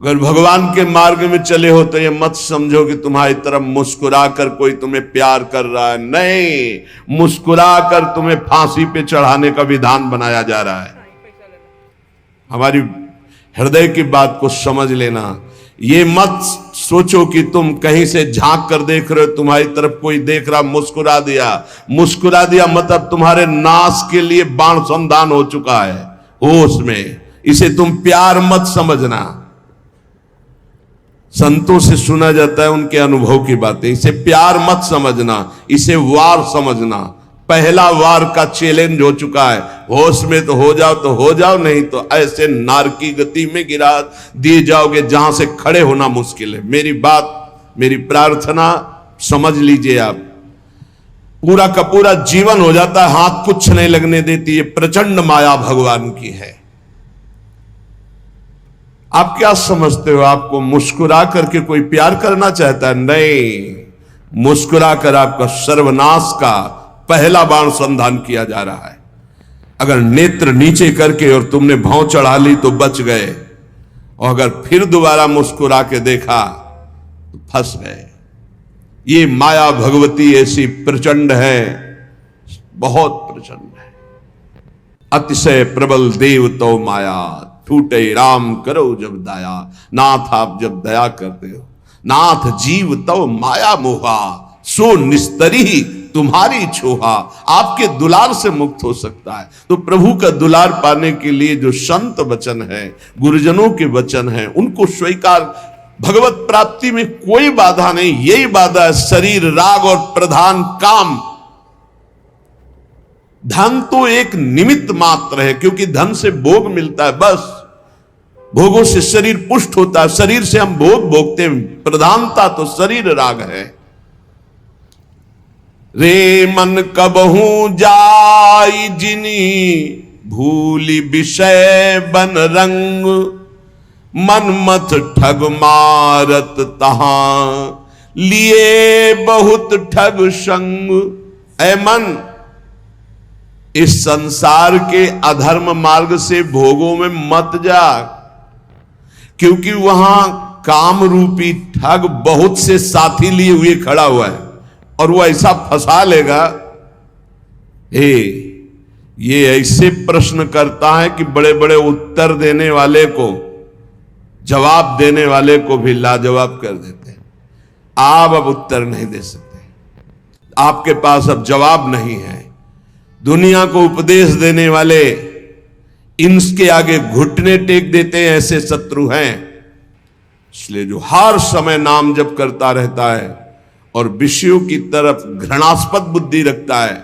अगर भगवान के मार्ग में चले हो तो ये मत समझो कि तुम्हारी तरफ मुस्कुरा कर कोई तुम्हें प्यार कर रहा है। नहीं, मुस्कुरा कर तुम्हें फांसी पे चढ़ाने का विधान बनाया जा रहा है। हमारी हृदय की बात को समझ लेना। ये मत सोचो कि तुम कहीं से झांक कर देख रहे हो, तुम्हारी तरफ कोई देख रहा, मुस्कुरा दिया। मुस्कुरा दिया मतलब तुम्हारे नाश के लिए बाण संधान हो चुका है होश में। इसे तुम प्यार मत समझना। संतों से सुना जाता है उनके अनुभव की बातें। इसे प्यार मत समझना, इसे वार समझना। पहला वार का चैलेंज हो चुका है। होश में तो हो जाओ, नहीं तो ऐसे नारकी गति में गिरा दिए जाओगे जहां से खड़े होना मुश्किल है। मेरी बात, मेरी प्रार्थना समझ लीजिए आप। पूरा का पूरा जीवन हो जाता है, हाथ कुछ नहीं लगने देती। ये प्रचंड माया भगवान की है। आप क्या समझते हो आपको मुस्कुरा करके कोई प्यार करना चाहता है? नहीं, मुस्कुरा कर आपका सर्वनाश का पहला बाण संधान किया जा रहा है। अगर नेत्र नीचे करके और तुमने भौं चढ़ा ली तो बच गए, और अगर फिर दोबारा मुस्कुरा के देखा तो फंस गए। ये माया भगवती ऐसी प्रचंड है, बहुत प्रचंड है। अतिशय प्रबल देव तो माया, टूटे राम करो जब दया। नाथ आप जब दया करते हो, नाथ जीव तो माया मोहा, सो निस्तरी तुम्हारी छोहा। आपके दुलार से मुक्त हो सकता है। तो प्रभु का दुलार पाने के लिए जो संत वचन है, गुरुजनों के वचन है, उनको स्वीकार। भगवत प्राप्ति में कोई बाधा नहीं, यही बाधा है शरीर, राग और प्रधान काम। धन तो एक निमित्त मात्र है, क्योंकि धन से भोग मिलता है, बस भोगों से शरीर पुष्ट होता है, शरीर से हम भोग भोगते हैं। प्रधानता तो शरीर राग है। रे मन कबहू जाई जिनी, भूली विषय बन रंग। मन मत ठग मारत तहां, लिए बहुत ठग संग। ऐ मन, इस संसार के अधर्म मार्ग से भोगों में मत जा, क्योंकि वहां काम रूपी ठग बहुत से साथी लिए हुए खड़ा हुआ है, और वो ऐसा फंसा लेगा। ये ऐसे प्रश्न करता है कि बड़े बड़े उत्तर देने वाले को, जवाब देने वाले को भी लाजवाब कर देते हैं। आप अब उत्तर नहीं दे सकते, आपके पास अब जवाब नहीं है। दुनिया को उपदेश देने वाले इनके आगे घुटने टेक देते हैं, ऐसे शत्रु हैं। इसलिए जो हर समय नाम जप करता रहता है और विषयों की तरफ घृणास्पद बुद्धि रखता है,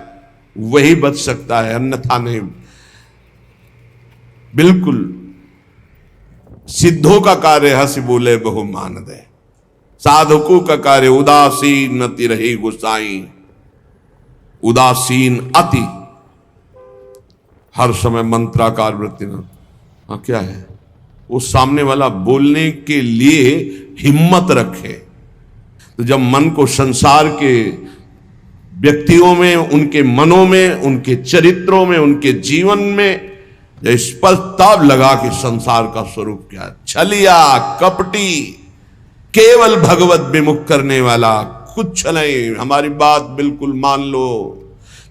वही बच सकता है, अन्यथा नहीं। बिल्कुल सिद्धों का कार्य हंस बोले बहु मान दे, साधकों का कार्य उदासीन अति रही गुसाई। उदासीन अति, हर समय मंत्राकार वृत्ति न। हाँ, क्या है वो सामने वाला बोलने के लिए हिम्मत रखे। तो जब मन को संसार के व्यक्तियों में, उनके मनों में, उनके चरित्रों में, उनके जीवन में स्पष्ट तब लगा कि संसार का स्वरूप क्या है। छलिया, कपटी, केवल भगवत विमुख करने वाला, कुछ नहीं। हमारी बात बिल्कुल मान लो।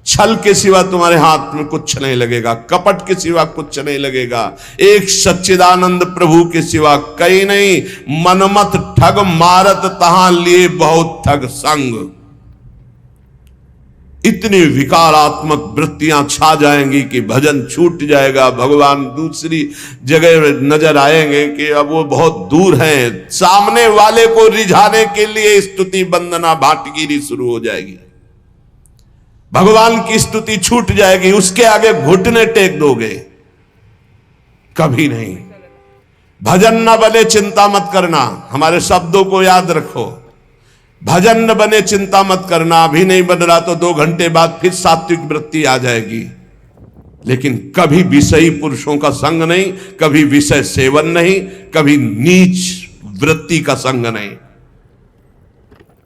छल के सिवा तुम्हारे हाथ में कुछ नहीं लगेगा, कपट के सिवा कुछ नहीं लगेगा, एक सच्चिदानंद प्रभु के सिवा कहीं नहीं। मनमत ठग मारत तहां, लिए बहुत ठग संग। इतनी विकारात्मक वृत्तियां छा जाएंगी कि भजन छूट जाएगा। भगवान दूसरी जगह नजर आएंगे कि अब वो बहुत दूर हैं। सामने वाले को रिझाने के लिए स्तुति वंदना भाटगिरी शुरू हो जाएगी। भगवान की स्तुति छूट जाएगी, उसके आगे घुटने टेक दोगे, कभी नहीं। भजन न बने चिंता मत करना, हमारे शब्दों को याद रखो। भजन न बने चिंता मत करना, अभी नहीं बन रहा तो 2 घंटे बाद फिर सात्विक वृत्ति आ जाएगी। लेकिन कभी विषयी पुरुषों का संग नहीं, कभी विषय सेवन नहीं, कभी नीच वृत्ति का संग नहीं।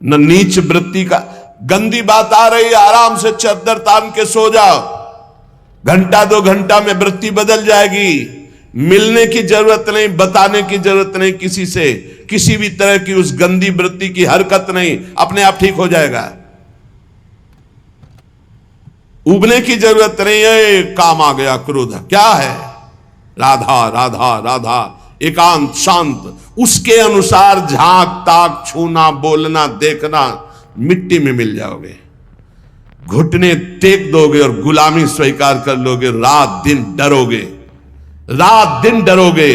न नीच वृत्ति का, गंदी बात आ रही है, आराम से चादर तान के सो जाओ, घंटा 2 घंटा में वृत्ति बदल जाएगी। मिलने की जरूरत नहीं, बताने की जरूरत नहीं किसी से, किसी भी तरह की उस गंदी वृत्ति की हरकत नहीं, अपने आप ठीक हो जाएगा। उबने की जरूरत नहीं है। काम आ गया क्रोध, क्या है? राधा राधा राधा, एकांत शांत, उसके अनुसार झांक ताक, छूना, बोलना, देखना, मिट्टी में मिल जाओगे। घुटने टेक दोगे और गुलामी स्वीकार कर लोगे। रात दिन डरोगे, रात दिन डरोगे।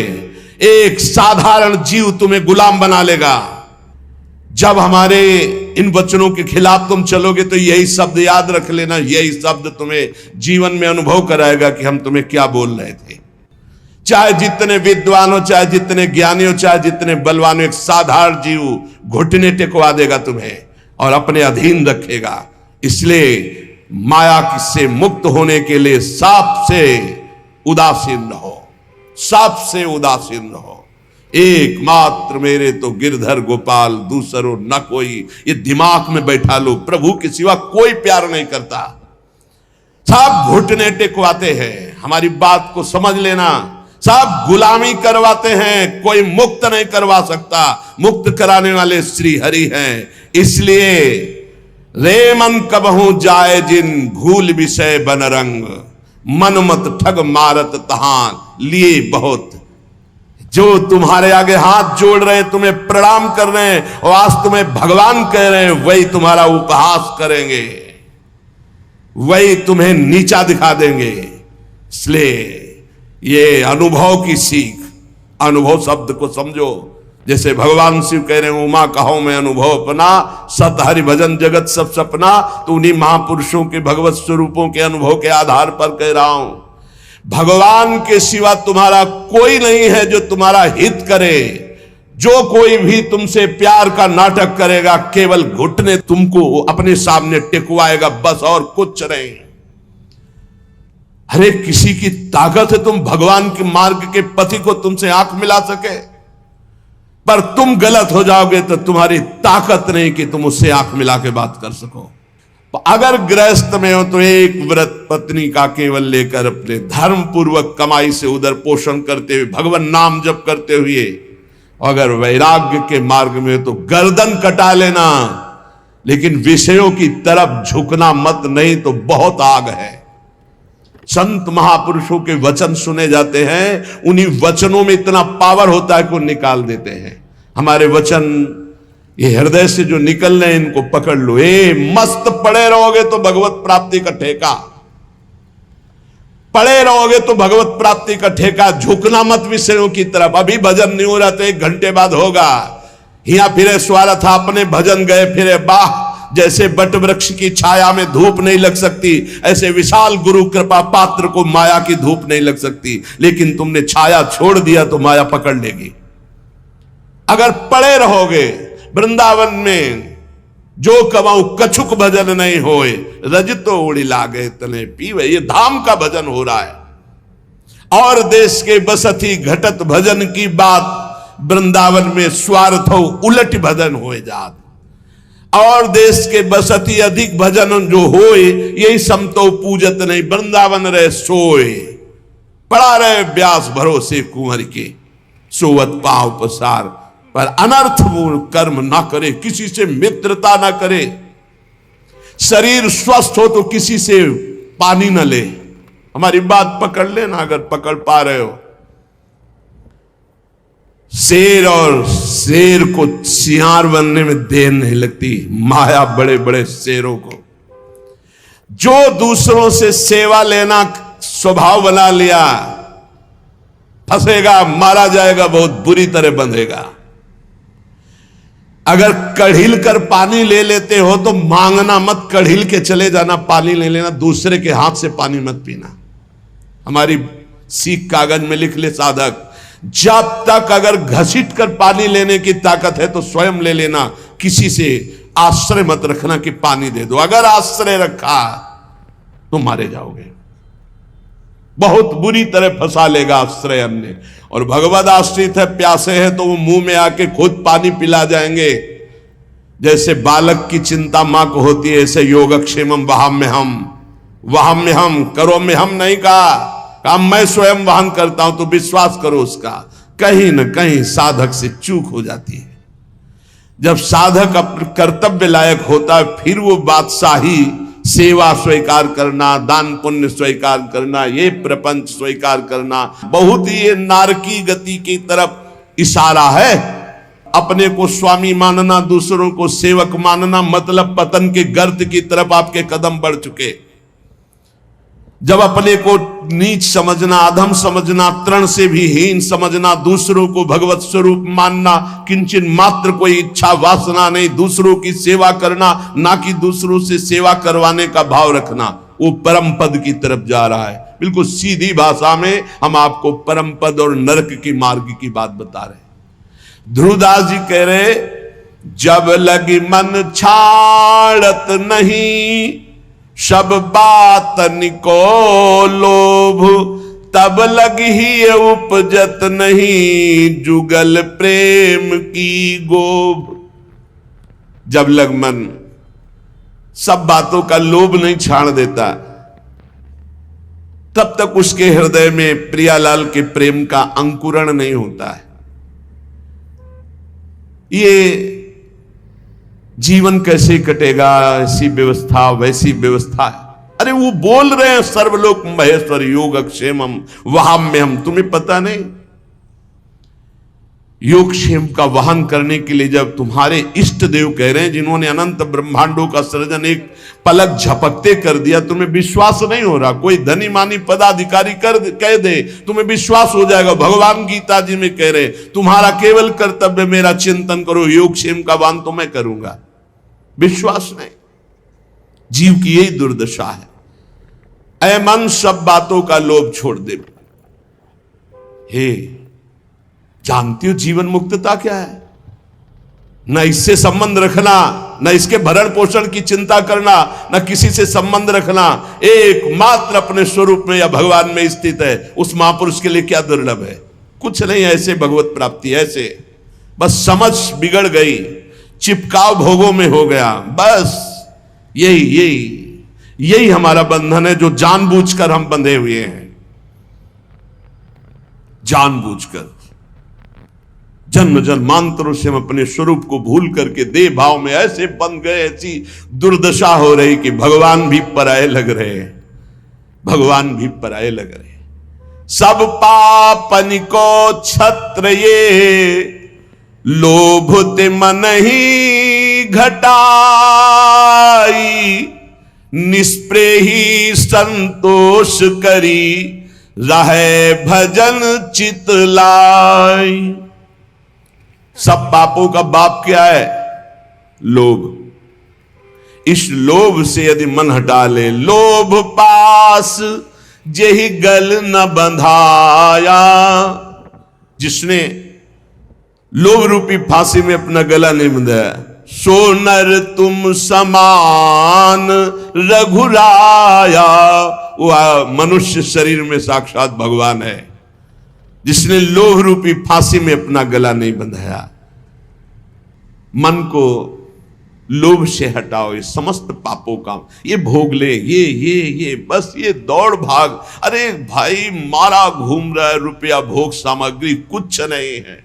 एक साधारण जीव तुम्हें गुलाम बना लेगा। जब हमारे इन वचनों के खिलाफ तुम चलोगे तो यही शब्द याद रख लेना, यही शब्द तुम्हें जीवन में अनुभव कराएगा कि हम तुम्हें क्या बोल रहे थे। चाहे जितने विद्वान हो, चाहे जितने ज्ञानी हो, चाहे जितने बलवान हो, एक साधारण जीव घुटने टेकवा देगा तुम्हें और अपने अधीन रखेगा। इसलिए माया से मुक्त होने के लिए सबसे उदासीन रहो, सबसे उदासीन रहो। एकमात्र मेरे तो गिरधर गोपाल, दूसरो न कोई। ये दिमाग में बैठा लो, प्रभु के सिवा कोई प्यार नहीं करता। सब घुटने टेकवाते हैं, हमारी बात को समझ लेना। सब गुलामी करवाते हैं, कोई मुक्त नहीं करवा सकता। मुक्त कराने वाले श्री हरि हैं। इसलिए रे मन कबहू जाए जिन, भूल विषय बन रंग, मन मत ठग मारत तहां लिए बहुत। जो तुम्हारे आगे हाथ जोड़ रहे, तुम्हें प्रणाम कर रहे हैं और आज तुम्हें भगवान कह रहे हैं, वही तुम्हारा उपहास करेंगे, वही तुम्हें नीचा दिखा देंगे। इसलिए ये अनुभव की सीख, अनुभव शब्द को समझो। जैसे भगवान शिव कह रहे हैं, उमा कहो मैं अनुभव अपना, सत हरि भजन जगत सब सपना। तो उन्हीं महापुरुषों के भगवत स्वरूपों के अनुभव के आधार पर कह रहा हूं। भगवान के सिवा तुम्हारा कोई नहीं है जो तुम्हारा हित करे। जो कोई भी तुमसे प्यार का नाटक करेगा, केवल घुटने तुमको अपने सामने टिकवाएगा, बस, और कुछ नहीं। अरे किसी की ताकत है तुम भगवान के मार्ग के पथि को तुमसे आंख मिला सके, पर तुम गलत हो जाओगे तो तुम्हारी ताकत नहीं कि तुम उससे आंख मिला के बात कर सको। अगर गृहस्थ में हो तो एक व्रत पत्नी का केवल लेकर अपने धर्म पूर्वक कमाई से उधर पोषण करते हुए, भगवान नाम जप करते हुए। अगर वैराग्य के मार्ग में हो तो गर्दन कटा लेना, लेकिन विषयों की तरफ झुकना मत, नहीं तो बहुत आग है। संत महापुरुषों के वचन सुने जाते हैं, उन्हीं वचनों में इतना पावर होता है कि वो निकाल देते हैं। हमारे वचन ये हृदय से जो निकल रहे हैं, इनको पकड़ लो। मस्त पड़े रहोगे तो भगवत प्राप्ति का ठेका, पड़े रहोगे तो भगवत प्राप्ति का ठेका। झुकना मत विषयों की तरफ। अभी भजन नहीं हो रहा तो 1 घंटे बाद होगा। हिया फिरे स्वारा था, अपने भजन गए फिरे बाह। जैसे बट वृक्ष की छाया में धूप नहीं लग सकती, ऐसे विशाल गुरु कृपा पात्र को माया की धूप नहीं लग सकती। लेकिन तुमने छाया छोड़ दिया तो माया पकड़ लेगी। अगर पड़े रहोगे वृंदावन में, जो कमाऊ कछुक भजन नहीं होए, रजतो उड़ी लागे तने पीवे। ये धाम का भजन हो रहा है। और देश के बसती घटत भजन की बात, वृंदावन में स्वार्थ हो उलट भजन होए जात। और देश के बसती अधिक भजन जो होए, यही समतो पूजत नहीं, वृंदावन रहे सोए। पड़ा रहे व्यास भरोसे कुंवर के, सोवत पांव पसार। पर अनर्थ कर्म ना करे, किसी से मित्रता ना करे। शरीर स्वस्थ हो तो किसी से पानी ना ले। हमारी बात पकड़ लेना अगर पकड़ पा रहे हो। शेर और शेर को सियार बनने में देर नहीं लगती। माया बड़े बड़े शेरों को, जो दूसरों से सेवा लेना स्वभाव बना लिया, फंसेगा, मारा जाएगा, बहुत बुरी तरह बंधेगा। अगर कढ़िल कर पानी ले लेते हो तो मांगना मत, कढ़िल के चले जाना, पानी ले लेना। दूसरे के हाथ से पानी मत पीना। हमारी सीख कागज में लिख ले साधक, जब तक अगर घसीट कर पानी लेने की ताकत है तो स्वयं ले लेना। किसी से आश्रय मत रखना कि पानी दे दो। अगर आश्रय रखा तो मारे जाओगे, बहुत बुरी तरह फंसा लेगा आश्रय अन्य। और भगवद आश्रित है, प्यासे हैं तो वो मुंह में आके खुद पानी पिला जाएंगे। जैसे बालक की चिंता मां को होती है, ऐसे योगक्षेमम वहां में हम करो में हम नहीं कहा। काम मैं स्वयं वहन करता हूं, तो विश्वास करो उसका कहीं न कहीं साधक से चूक हो जाती है। जब साधक अपने कर्तव्य लायक होता है, फिर वो बादशाही, सेवा स्वीकार करना, दान पुण्य स्वीकार करना, ये प्रपंच स्वीकार करना, बहुत ही ये नारकी गति की तरफ इशारा है। अपने को स्वामी मानना, दूसरों को सेवक मानना, मतलब पतन के गर्त की तरफ आपके कदम बढ़ चुके। जब अपने को नीच समझना, अधम समझना, तृण से भी हीन समझना, दूसरों को भगवत स्वरूप मानना, किंचन मात्र कोई इच्छा वासना नहीं, दूसरों की सेवा करना, ना कि दूसरों से सेवा करवाने का भाव रखना, वो परम पद की तरफ जा रहा है। बिल्कुल सीधी भाषा में हम आपको परम पद और नरक की मार्ग की बात बता रहे हैं। ध्रुवदास जी कह रहे, जब लगी मन छाड़त नहीं, सब बातन को लोभ, तब लगी ही उपजत नहीं, जुगल प्रेम की गोभ। जब लग मन सब बातों का लोभ नहीं छाड़ देता, तब तक उसके हृदय में प्रियालाल के प्रेम का अंकुरण नहीं होता है। ये जीवन कैसे कटेगा, ऐसी व्यवस्था वैसी व्यवस्था है। अरे वो बोल रहे हैं सर्वलोक महेश्वर योगक्षेमम वहाम्यहम, तुम्हें पता नहीं? योगक्षेम का वहन करने के लिए जब तुम्हारे इष्ट देव कह रहे हैं, जिन्होंने अनंत ब्रह्मांडों का सृजन एक पलक झपकते कर दिया, तुम्हें विश्वास नहीं हो रहा। कोई धनी मानी पदाधिकारी कह दे, तुम्हें विश्वास हो जाएगा। भगवान गीता जी में कह रहे, तुम्हारा केवल कर्तव्य मेरा चिंतन करो, योगक्षेम का वहन तो मैं करूंगा। विश्वास नहीं, जीव की यही दुर्दशा है। ऐ मन सब बातों का लोभ छोड़ दे। हे, जानती हो जीवन मुक्तता क्या है? न इससे संबंध रखना, न इसके भरण पोषण की चिंता करना, न किसी से संबंध रखना, एकमात्र अपने स्वरूप में या भगवान में स्थित है। उस महापुरुष के लिए क्या दुर्लभ है? कुछ नहीं, ऐसे भगवत प्राप्ति, ऐसे बस समझ बिगड़ गई, चिपकाव भोगों में हो गया। बस यही हमारा बंधन है, जो जानबूझकर हम बंधे हुए हैं। जानबूझकर जन्म जन्मांतरों से हम अपने स्वरूप को भूल करके देह भाव में ऐसे बंध गए, ऐसी दुर्दशा हो रही कि भगवान भी पराये लग रहे हैं, भगवान भी पराये लग रहे हैं। सब पापन को छत्र ये, लोभ ते मन ही घटाई, निष्प्रेही संतोष करी, रहे भजन चित लाई। सब पापों का बाप क्या है? लोभ। इस लोभ से यदि मन हटा ले, लोभ पास जेहि गल न बंधाया। जिसने लोभ रूपी फांसी में अपना गला नहीं बंधाया, सो नर तुम समान रघुराया। वह मनुष्य शरीर में साक्षात भगवान है, जिसने लोभ रूपी फांसी में अपना गला नहीं बंधाया। मन को लोभ से हटाओ, ये समस्त पापों का ये भोग ले, ये बस ये दौड़ भाग। अरे भाई, मारा घूम रहा है, रुपया भोग सामग्री कुछ नहीं है।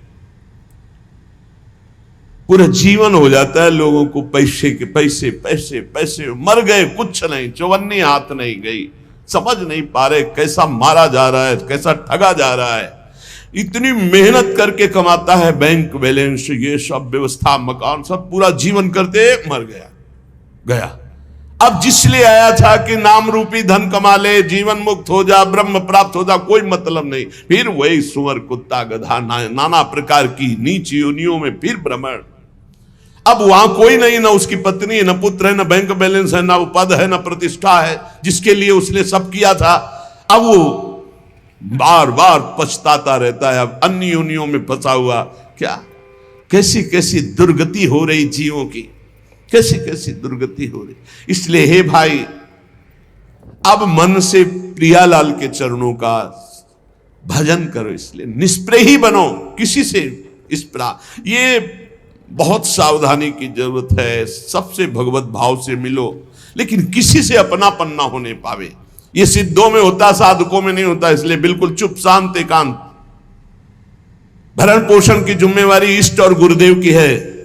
पूरा जीवन हो जाता है लोगों को पैसे के पैसे पैसे पैसे, मर गए कुछ नहीं, चौवन्नी हाथ नहीं गई। समझ नहीं पा रहे कैसा मारा जा रहा है, कैसा ठगा जा रहा है। इतनी मेहनत करके कमाता है, बैंक बैलेंस, ये सब व्यवस्था, मकान, सब पूरा जीवन करते मर गया। अब जिसलिए आया था कि नाम रूपी धन कमा ले, जीवन मुक्त हो जा, ब्रह्म प्राप्त हो जा, कोई मतलब नहीं। फिर वही सुअर कुत्ता गधा नाना प्रकार की नीच योनियों में फिर भ्रमण। अब वहां कोई नहीं, ना उसकी पत्नी है, न पुत्र है, न बैंक बैलेंस है, न पद है, न प्रतिष्ठा है, जिसके लिए उसने सब किया था। अब वो बार बार पछताता रहता है, अब अन्य योनियों में फंसा हुआ। क्या कैसी कैसी दुर्गति हो रही जीवों की, कैसी कैसी दुर्गति हो रही। इसलिए हे भाई, अब मन से प्रियालाल के चरणों का भजन करो। इसलिए निष्प्रेही बनो किसी से। इस प्रकार ये बहुत सावधानी की जरूरत है। सबसे भगवत भाव से मिलो, लेकिन किसी से अपनापन ना होने पावे। ये सिद्धों में होता, साधकों में नहीं होता। इसलिए बिल्कुल चुप, शांत, एकांत। भरण पोषण की जिम्मेवारी इष्ट और गुरुदेव की है।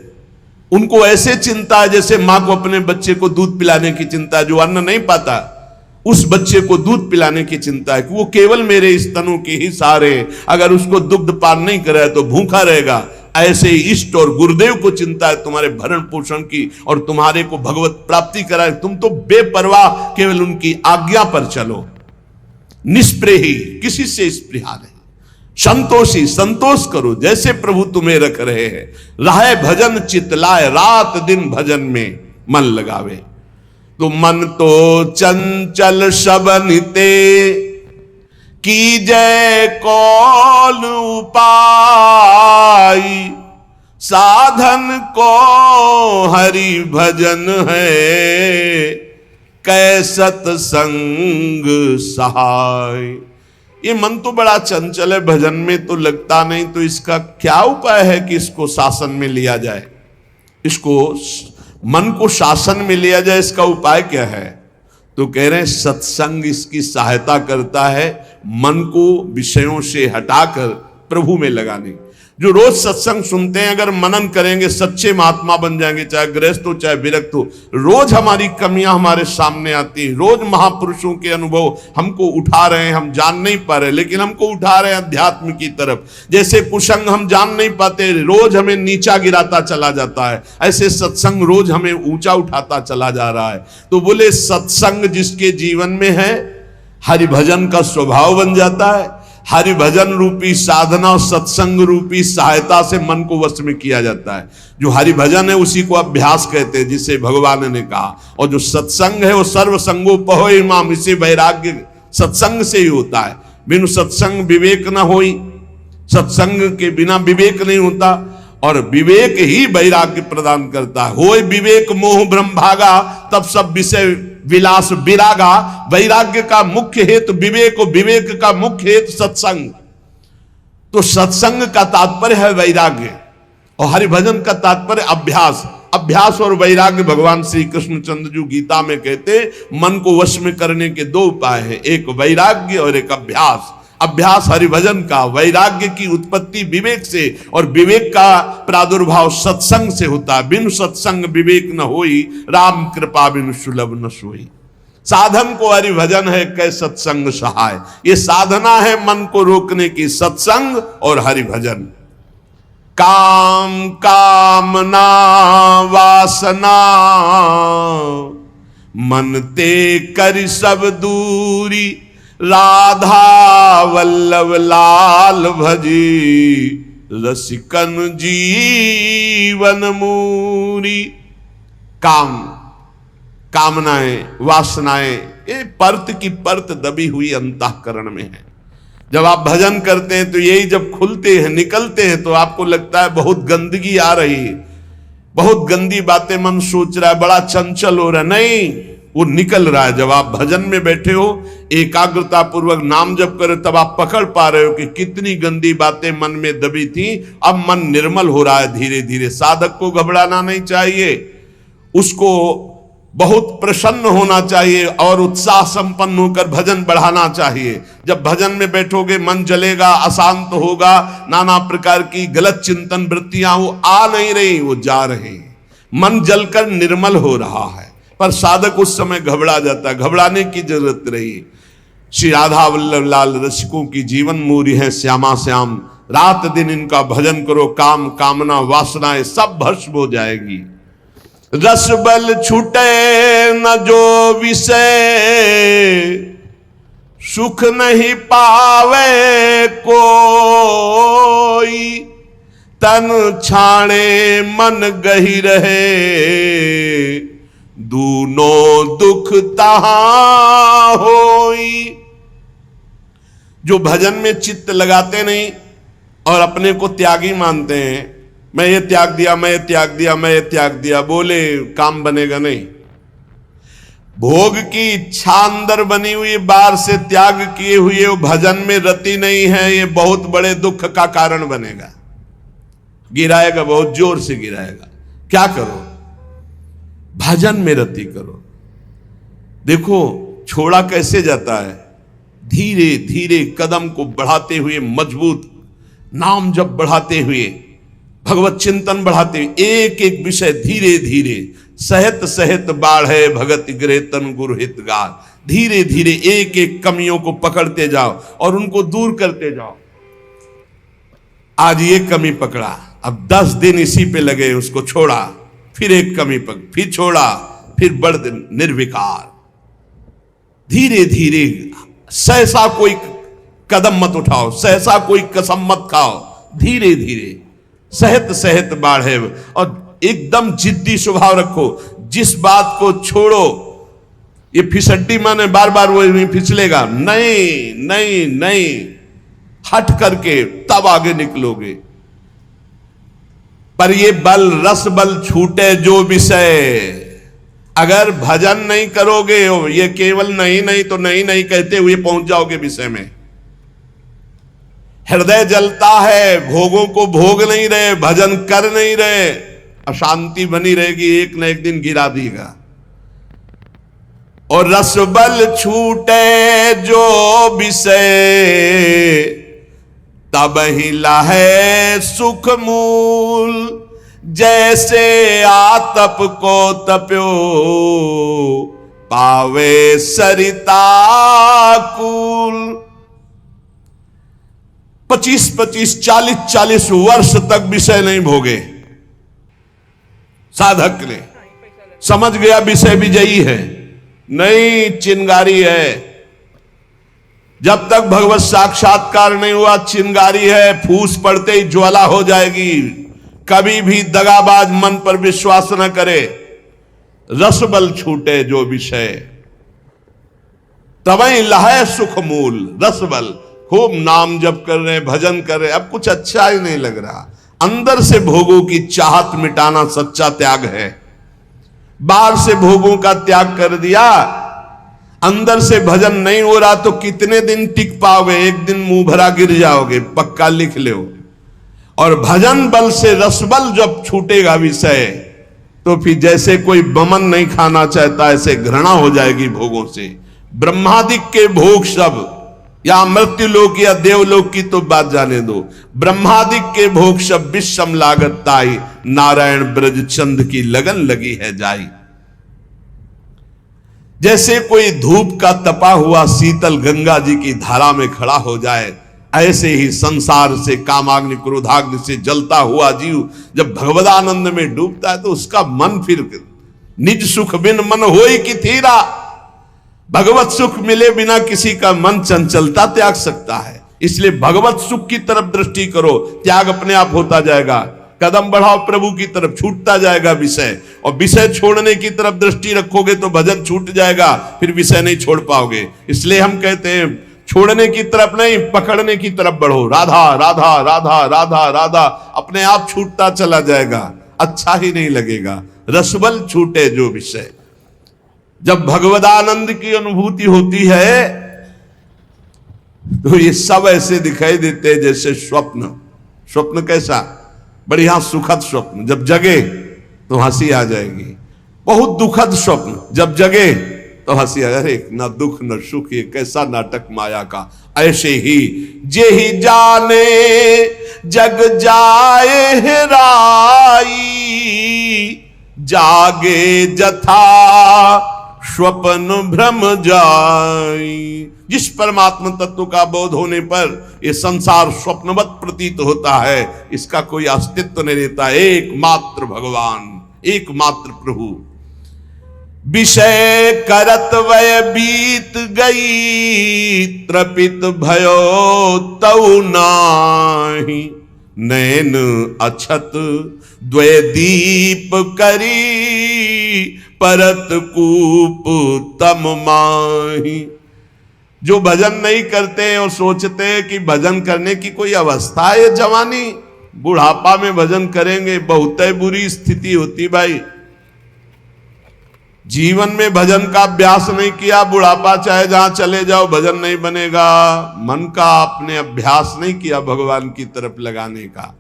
उनको ऐसे चिंता है जैसे मां को अपने बच्चे को दूध पिलाने की चिंता है। जो अन्न नहीं पाता उस बच्चे को दूध पिलाने की चिंता है कि वो केवल मेरे इस तनु के ही सहारे, अगर उसको दुग्ध पान नहीं करे तो भूखा रहेगा। ऐसे ही इष्ट और गुरुदेव को चिंता है तुम्हारे भरण पोषण की और तुम्हारे को भगवत प्राप्ति कराए। तुम तो बेपरवाह केवल उनकी आज्ञा पर चलो, निष्प्रेही, किसी से स्पृहा नहीं, संतोषी, संतोष करो जैसे प्रभु तुम्हें रख रहे हैं। राहे भजन चितलाए, रात दिन भजन में मन लगावे। तो मन तो चंचल सबनिते, की जय कौन उपाय, साधन को हरि भजन है, कै सत्संग सहाय। ये मन तो बड़ा चंचल है, भजन में तो लगता नहीं, तो इसका क्या उपाय है कि इसको शासन में लिया जाए? इसको मन को शासन में लिया जाए, इसका उपाय क्या है? तो कह रहे हैं सत्संग इसकी सहायता करता है मन को विषयों से हटाकर प्रभु में लगाने। जो रोज सत्संग सुनते हैं, अगर मनन करेंगे, सच्चे महात्मा बन जाएंगे, चाहे गृहस्थ हो चाहे विरक्त हो। रोज हमारी कमियां हमारे सामने आती हैं, रोज महापुरुषों के अनुभव हमको उठा रहे हैं। हम जान नहीं पा रहे, लेकिन हमको उठा रहे हैं अध्यात्म की तरफ। जैसे कुसंग हम जान नहीं पाते, रोज हमें नीचा गिराता चला जाता है, ऐसे सत्संग रोज हमें ऊंचा उठाता चला जा रहा है। तो बोले सत्संग जिसके जीवन में है, हरिभजन का स्वभाव बन जाता है। हरि भजन रूपी साधना और सत्संग रूपी सहायता से मन को वश में किया जाता है। जो हरि भजन है उसी को अभ्यास कहते हैं, जिसे भगवान ने कहा। और जो सत्संग है वो सर्व संगो पहो इमाम, इसे वैराग्य सत्संग से ही होता है। बिनु सत्संग विवेक न होई, सत्संग के बिना विवेक नहीं होता, और विवेक ही वैराग्य प्रदान करता है। होय विवेक मोह ब्रह्म भागा, तब सब विषय विलास विरागा। वैराग्य का मुख्य हेतु विवेक, और विवेक का मुख्य हेतु सत्संग। तो सत्संग का तात्पर्य है वैराग्य, और हरिभजन का तात्पर्य अभ्यास। अभ्यास और वैराग्य भगवान श्री कृष्णचंद्र जी गीता में कहते मन को वश में करने के दो उपाय हैं, एक वैराग्य और एक अभ्यास। अभ्यास हरिभजन का, वैराग्य की उत्पत्ति विवेक से, और विवेक का प्रादुर्भाव सत्संग से होता है। बिनु सत्संग विवेक न होई, राम कृपा बिनु सुलभ न सोई। साधन को हरिभजन है, कै सत्संग सहाय। ये साधना है मन को रोकने की, सत्संग और हरिभजन। काम कामना वासना, मन ते कर सब दूरी, राधा वल्लभ लाल भजी, रसिकन जीवन मूरी। काम, कामनाएं, वासनाएं, ये परत की परत दबी हुई अंतःकरण में है। जब आप भजन करते हैं तो यही जब खुलते हैं, निकलते हैं, तो आपको लगता है बहुत गंदगी आ रही है, बहुत गंदी बातें मन सोच रहा है, बड़ा चंचल हो रहा है। नहीं, वो निकल रहा है। जब आप भजन में बैठे हो, एकाग्रता पूर्वक नाम जप करे, तब आप पकड़ पा रहे हो कि कितनी गंदी बातें मन में दबी थी, अब मन निर्मल हो रहा है धीरे धीरे। साधक को घबराना नहीं चाहिए, उसको बहुत प्रसन्न होना चाहिए और उत्साह संपन्न होकर भजन बढ़ाना चाहिए। जब भजन में बैठोगे मन जलेगा, अशांत होगा, नाना प्रकार की गलत चिंतन वृत्तियां वो आ नहीं रही, वो जा रही। मन जलकर निर्मल हो रहा है, पर साधक उस समय घबरा जाता है। घबराने की जरूरत रही। श्री राधा वल्लभ लाल रसिकों की जीवन मूरी है श्यामा श्याम। रात दिन इनका भजन करो, काम कामना वासनाएं सब भस्म हो जाएगी। रस बल छूटे न जो विषय, सुख नहीं पावे कोई, तन छाणे मन गही रहे, दूनों दुख तहां होई। जो भजन में चित्त लगाते नहीं और अपने को त्यागी मानते हैं, मैं ये त्याग दिया, मैं ये त्याग दिया, मैं ये त्याग दिया, बोले काम बनेगा नहीं। भोग की इच्छा अंदर बनी हुई, बाहर से त्याग किए हुए वो भजन में रति नहीं है, ये बहुत बड़े दुख का कारण बनेगा। गिराएगा, बहुत जोर से गिराएगा। क्या करो? भजन में रति करो। देखो छोड़ा कैसे जाता है? धीरे धीरे कदम को बढ़ाते हुए, मजबूत नाम जप बढ़ाते हुए, भगवत चिंतन बढ़ाते हुए, एक एक विषय धीरे धीरे, सहत सहत बाढ़े भगत गिरे तन गुरु हितगार, धीरे धीरे एक एक कमियों को पकड़ते जाओ और उनको दूर करते जाओ। आज ये कमी पकड़ा, अब 10 दिन इसी पे लगे, उसको छोड़ा, फिर एक कमी पकड़, फिर छोड़ा, फिर बढ़ निर्विकार। धीरे धीरे, सहसा कोई कदम मत उठाओ, सहसा कोई कसम मत खाओ, धीरे धीरे सहत सहत बाढ़े, और एकदम जिद्दी स्वभाव रखो। जिस बात को छोड़ो, ये फिसड्डी माने बार बार वो नहीं फिसलेगा, नहीं नहीं नहीं, हट करके तब आगे निकलोगे। पर ये बल रस बल छूटे जो विषय, अगर भजन नहीं करोगे, ये केवल नहीं नहीं तो नहीं नहीं कहते हुए पहुंच जाओगे विषय में। हृदय जलता है, भोगों को भोग नहीं रहे, भजन कर नहीं रहे, अशांति बनी रहेगी, एक न एक दिन गिरा देगा। और रस बल छूटे जो विषय, तब ही लाहे सुख मूल। जैसे आतप को तप्यो, पावे सरिता कूल। 25-25, 40-40 वर्ष तक विषय नहीं भोगे साधक ने, समझ गया विषय विजयी है, नहीं चिंगारी है। जब तक भगवत साक्षात्कार नहीं हुआ, चिंगारी है, फूस पड़ते ही ज्वाला हो जाएगी। कभी भी दगाबाज मन पर विश्वास न करे। रस बल छूटे जो विषय, तवई लहे सुख मूल। रस बल, खूब नाम जप कर रहे, भजन कर रहे, अब कुछ अच्छा ही नहीं लग रहा। अंदर से भोगों की चाहत मिटाना सच्चा त्याग है। बाहर से भोगों का त्याग कर दिया, अंदर से भजन नहीं हो रहा तो कितने दिन टिक पाओगे? एक दिन मुंह भरा गिर जाओगे, पक्का लिख लो। और भजन बल से रसबल जब छूटेगा विषय, तो फिर जैसे कोई बमन नहीं खाना चाहता, ऐसे घृणा हो जाएगी भोगों से। ब्रह्मादिक के भोग सब, या मृत्यु लोक या देवलोक की तो बात जाने दो, ब्रह्मादिक के भोग सब विषम लागत ताई, नारायण ब्रज चंद की लगन लगी है जाई। जैसे कोई धूप का तपा हुआ शीतल गंगा जी की धारा में खड़ा हो जाए, ऐसे ही संसार से कामाग्नि क्रोधाग्नि से जलता हुआ जीव जब भगवदानंद में डूबता है, तो उसका मन फिर निज सुख बिन मन होई कि थीरा। भगवत सुख मिले बिना किसी का मन चंचलता त्याग सकता है। इसलिए भगवत सुख की तरफ दृष्टि करो, त्याग अपने आप होता जाएगा। कदम बढ़ाओ प्रभु की तरफ, छूटता जाएगा विषय। और विषय छोड़ने की तरफ दृष्टि रखोगे तो भजन छूट जाएगा, फिर विषय नहीं छोड़ पाओगे। इसलिए हम कहते हैं छोड़ने की तरफ नहीं, पकड़ने की तरफ बढ़ो। राधा राधा राधा राधा राधा, अपने आप छूटता चला जाएगा, अच्छा ही नहीं लगेगा। रसबल छूटे जो विषय। जब भगवदानंद की अनुभूति होती है तो ये सब ऐसे दिखाई देते हैं जैसे स्वप्न। स्वप्न कैसा? बढ़िया सुखद स्वप्न, जब जगे तो हंसी आ जाएगी। बहुत दुखद स्वप्न, जब जगे तो हंसी आ, अरे न दुख न सुख, ये कैसा नाटक माया का। ऐसे ही जे ही जाने जग जाए हेराई, जागे जथा स्वप्न भ्रम जाई। जिस परमात्मा तत्व का बोध होने पर ये संसार स्वप्नवत प्रतीत होता है, इसका कोई अस्तित्व नहीं रहता। एकमात्र भगवान, एकमात्र प्रभु। विषय करत वय बीत गई, त्रपित भयो तऊ नाही। नैन अछत द्वय दीप करी, परत कूप तम माही। जो भजन नहीं करते और सोचते कि भजन करने की कोई अवस्था है, जवानी बुढ़ापा में भजन करेंगे, बहुत बुरी स्थिति होती भाई। जीवन में भजन का अभ्यास नहीं किया, बुढ़ापा चाहे जहां चले जाओ भजन नहीं बनेगा। मन का आपने अभ्यास नहीं किया भगवान की तरफ लगाने का,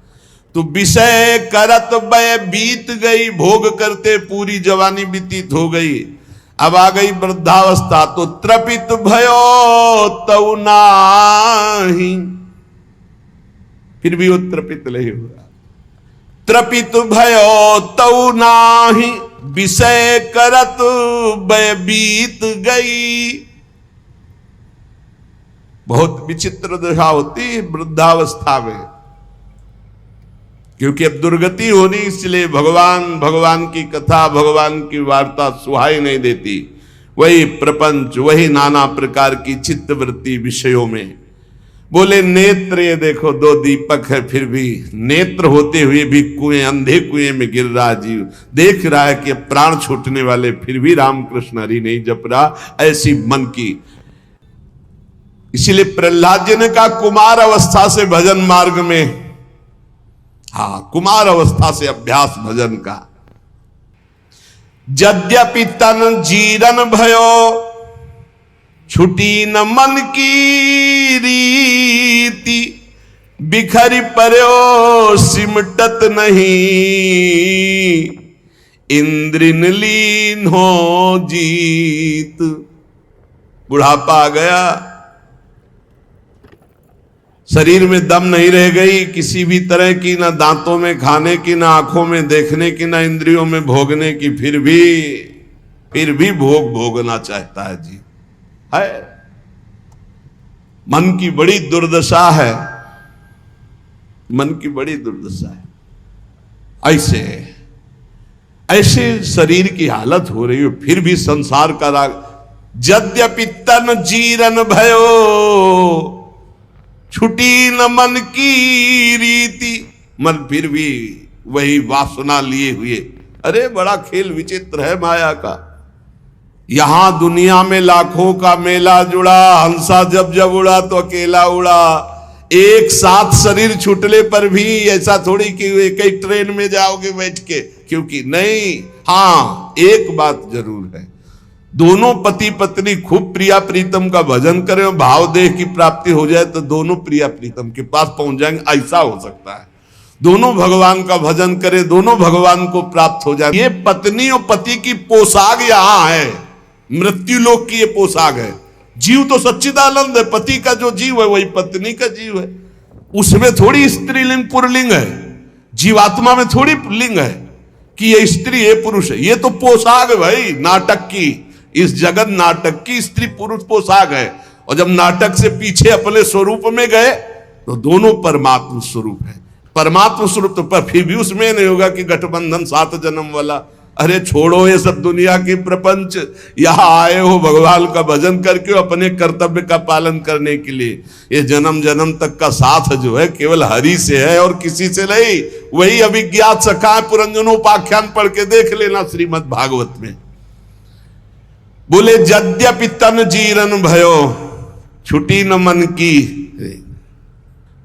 तो विषय करत बय बीत गई। भोग करते पूरी जवानी व्यतीत हो गई। अब आ गई वृद्धावस्था तो त्रपित भयो तऊ नाही, फिर भी वो त्रपित नहीं हुआ। त्रपित भयो तऊ नाही, विषय करत बय बीत गई। बहुत विचित्र दशा होती है वृद्धावस्था में, क्योंकि अब दुर्गति होनी, इसलिए भगवान की कथा, भगवान की वार्ता सुहाई नहीं देती। वही प्रपंच, वही नाना प्रकार की चित्तवृत्ति विषयों में। बोले नेत्र, ये देखो दो दीपक है, फिर भी नेत्र होते हुए भी कुएं, अंधे कुएं में गिर रहा जीव, देख रहा है कि प्राण छूटने वाले, फिर भी रामकृष्ण हरि नहीं जप रहा। ऐसी मन की, इसीलिए प्रहलाद जी ने कहा कुमार अवस्था से भजन मार्ग में, हाँ कुमार अवस्था से अभ्यास भजन का। यद्यपि तन जीरन भयो, छुटी न मन की रीति, बिखरी पर्यो सिमटत नहीं, इंद्रिन लीन हो जीत। बुढ़ापा आ गया, शरीर में दम नहीं रह गई किसी भी तरह की, ना दांतों में खाने की, ना आंखों में देखने की, ना इंद्रियों में भोगने की, फिर भी भोग भोगना चाहता है जी। है मन की बड़ी दुर्दशा है, मन की बड़ी दुर्दशा है। ऐसे शरीर की हालत हो रही हो, फिर भी संसार का राग। यद्यपि तन जीरन भयो, छुटी न मन की रीति, मन फिर भी वही वासना लिए हुए। अरे बड़ा खेल विचित्र है माया का। यहां दुनिया में लाखों का मेला जुड़ा, हंसा जब जब उड़ा तो अकेला उड़ा। एक साथ शरीर छूटने पर भी ऐसा थोड़ी कि एक ही ट्रेन में जाओगे बैठ के, क्योंकि नहीं। हाँ एक बात जरूर है, दोनों पति पत्नी खूब प्रिया प्रीतम का भजन करें और भाव देह की प्राप्ति हो जाए तो दोनों प्रिया प्रीतम के पास पहुंच जाएंगे, ऐसा हो सकता है। दोनों भगवान का भजन करें, दोनों भगवान को प्राप्त हो जाए। ये पत्नी और पति की पोशाक यहां है, मृत्यु लोक की ये पोशाक है। जीव तो सच्चिदानंद है, पति का जो जीव है वही पत्नी का जीव है। उसमें थोड़ी स्त्रीलिंग पुरलिंग है, जीवात्मा में थोड़ी लिंग है कि ये स्त्री है पुरुष है। ये तो पोशाक है भाई नाटक की, इस जगत नाटक की स्त्री पुरुष पोशाक है। और जब नाटक से पीछे अपने स्वरूप में गए तो दोनों परमात्मा स्वरूप है। परमात्मा स्वरूप तो पर फिर भी उसमें नहीं होगा कि गठबंधन 7 जन्म वाला। अरे छोड़ो ये सब दुनिया की प्रपंच, यहां आए हो भगवान का भजन करके अपने कर्तव्य का पालन करने के लिए। ये जन्म जन्म तक का साथ जो है केवल हरि से है और किसी से नहीं। वही अभिज्ञात सखा पुरंजनोपाख्यान पढ़ के देख लेना श्रीमद् भागवत में। बोले यद्यपि तन जीरन भयो, छुटी न मन की।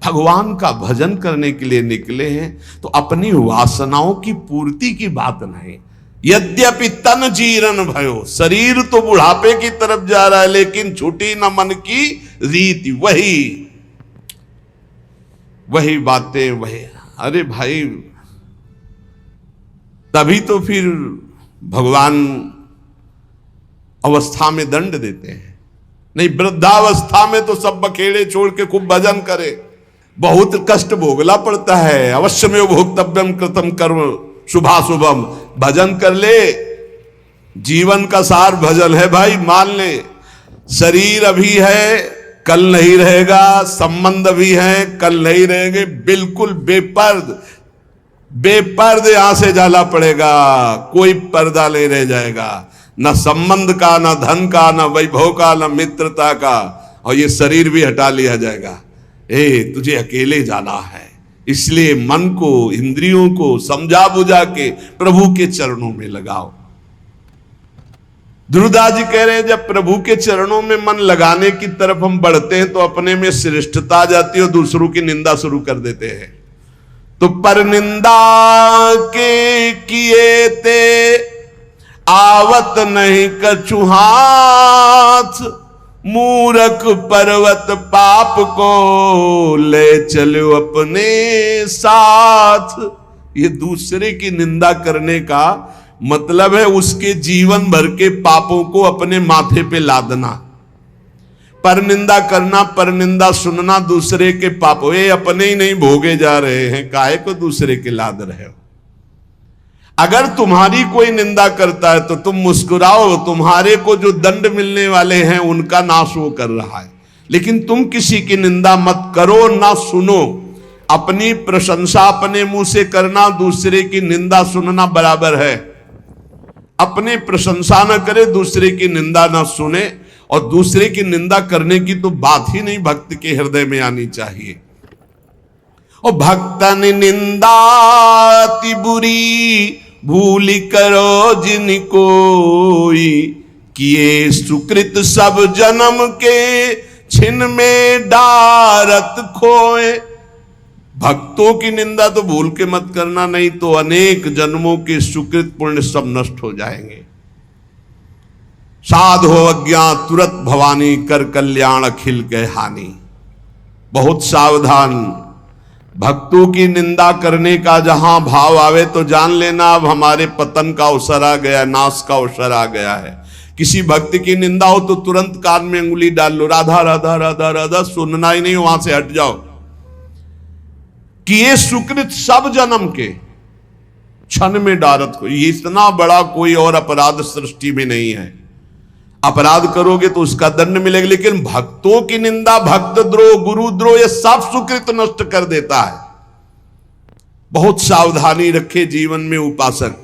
भगवान का भजन करने के लिए निकले हैं तो अपनी वासनाओं की पूर्ति की बात नहीं। यद्यपि तन जीरन भयो, शरीर तो बुढ़ापे की तरफ जा रहा है लेकिन छुटी न मन की रीति। वही बातें वही। अरे भाई तभी तो फिर भगवान अवस्था में दंड देते हैं। नहीं वृद्धावस्था में तो सब बखेड़े छोड़ के खूब भजन करे। बहुत कष्ट भोगना पड़ता है। अवश्य में भोक्तव्यम कृतम कर्म शुभाशुभम। भजन कर ले, जीवन का सार भजन है भाई। मान ले शरीर अभी है कल नहीं रहेगा, संबंध भी है कल नहीं रहेंगे। बिल्कुल बेपर्द यहां से जाला पड़ेगा, कोई पर्दा नहीं रह जाएगा, न संबंध का, न धन का, न वैभव का, न मित्रता का। और ये शरीर भी हटा लिया जाएगा। तुझे अकेले जाना है, इसलिए मन को इंद्रियों को समझा बुझा के प्रभु के चरणों में लगाओ। ध्रुवदास जी कह रहे हैं जब प्रभु के चरणों में मन लगाने की तरफ हम बढ़ते हैं तो अपने में श्रेष्ठता आ जाती है और दूसरों की निंदा शुरू कर देते हैं। तो पर निंदा के किए ते आवत नहीं कछु हाथ, मूरख पर्वत पाप को ले चलो अपने साथ। ये दूसरे की निंदा करने का मतलब है उसके जीवन भर के पापों को अपने माथे पे लादना। पर निंदा करना, पर निंदा सुनना दूसरे के पापों, ये अपने ही नहीं भोगे जा रहे हैं, काहे को दूसरे के लाद रहे हो। अगर तुम्हारी कोई निंदा करता है तो तुम मुस्कुराओ, तुम्हारे को जो दंड मिलने वाले हैं उनका नाश वो कर रहा है। लेकिन तुम किसी की निंदा मत करो, ना सुनो। अपनी प्रशंसा अपने मुंह से करना, दूसरे की निंदा सुनना बराबर है। अपनी प्रशंसा न करे, दूसरे की निंदा न सुने, और दूसरे की निंदा करने की तो बात ही नहीं भक्त के हृदय में आनी चाहिए। और भक्तन निंदा अति बुरी भूल करो जिन कोई, किए सुकृत सब जन्म के छिन में डारत खोए। भक्तों की निंदा तो भूल के मत करना, नहीं तो अनेक जन्मों के सुकृत पुण्य सब नष्ट हो जाएंगे। साधो अज्ञान तुरत भवानी, कर कल्याण अखिल के हानि। बहुत सावधान। भक्तों की निंदा करने का जहां भाव आवे तो जान लेना अब हमारे पतन का अवसर आ गया, नाश का अवसर आ गया है। किसी भक्त की निंदा हो तो तुरंत कान में अंगुली डाल लो, राधा राधा राधा राधा, सुनना ही नहीं, वहां से हट जाओ। कि ये सुकृत सब जन्म के क्षण में डारत को, ये इतना बड़ा कोई और अपराध सृष्टि में नहीं है। अपराध करोगे तो उसका दंड मिलेगा, लेकिन भक्तों की निंदा, भक्त द्रोह, गुरु द्रोह, ये सब सुकृत नष्ट कर देता है। बहुत सावधानी रखे जीवन में उपासक।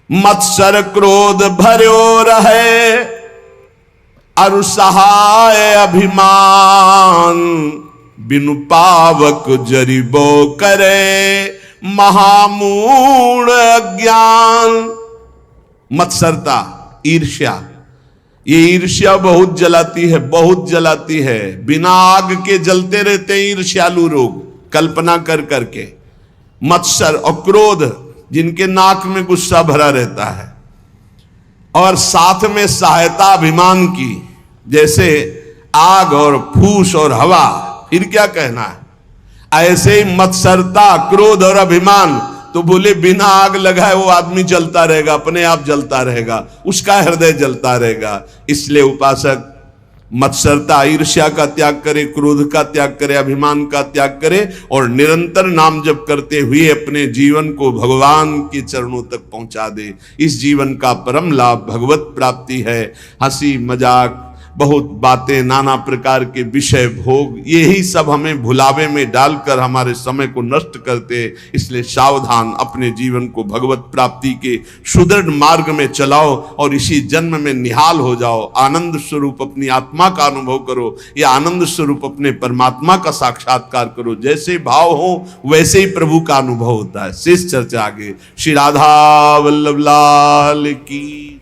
मत्सर क्रोध भर्यो रहे, अरु सहाय अभिमान, बिनु पावक जरिबो करे, महामूढ़ अज्ञान। मत्सरता, ईर्ष्या, ये ईर्ष्या बहुत जलाती है, बहुत जलाती है। बिना आग के जलते रहते हैं ईर्ष्यालु लोग, कल्पना कर करके। मत्सर और क्रोध, जिनके नाक में गुस्सा भरा रहता है, और साथ में सहायता अभिमान की, जैसे आग और फूस और हवा, फिर क्या कहना है। ऐसे ही मत्सरता, क्रोध और अभिमान, तो बोले बिना आग लगाए वो आदमी जलता रहेगा, अपने आप जलता रहेगा, उसका हृदय जलता रहेगा। इसलिए उपासक मत्सरता, ईर्ष्या का त्याग करे, क्रोध का त्याग करे, अभिमान का त्याग करे, और निरंतर नाम जप करते हुए अपने जीवन को भगवान के चरणों तक पहुंचा दे। इस जीवन का परम लाभ भगवत प्राप्ति है। हंसी मजाक, बहुत बातें, नाना प्रकार के विषय भोग, यही सब हमें भुलावे में डालकर हमारे समय को नष्ट करते। इसलिए सावधान, अपने जीवन को भगवत प्राप्ति के सुदृढ़ मार्ग में चलाओ और इसी जन्म में निहाल हो जाओ। आनंद स्वरूप अपनी आत्मा का अनुभव करो, या आनंद स्वरूप अपने परमात्मा का साक्षात्कार करो। जैसे भाव हो वैसे ही प्रभु का अनुभव होता है। शेष चर्चा आगे। श्री राधा वल्लभ लाल की।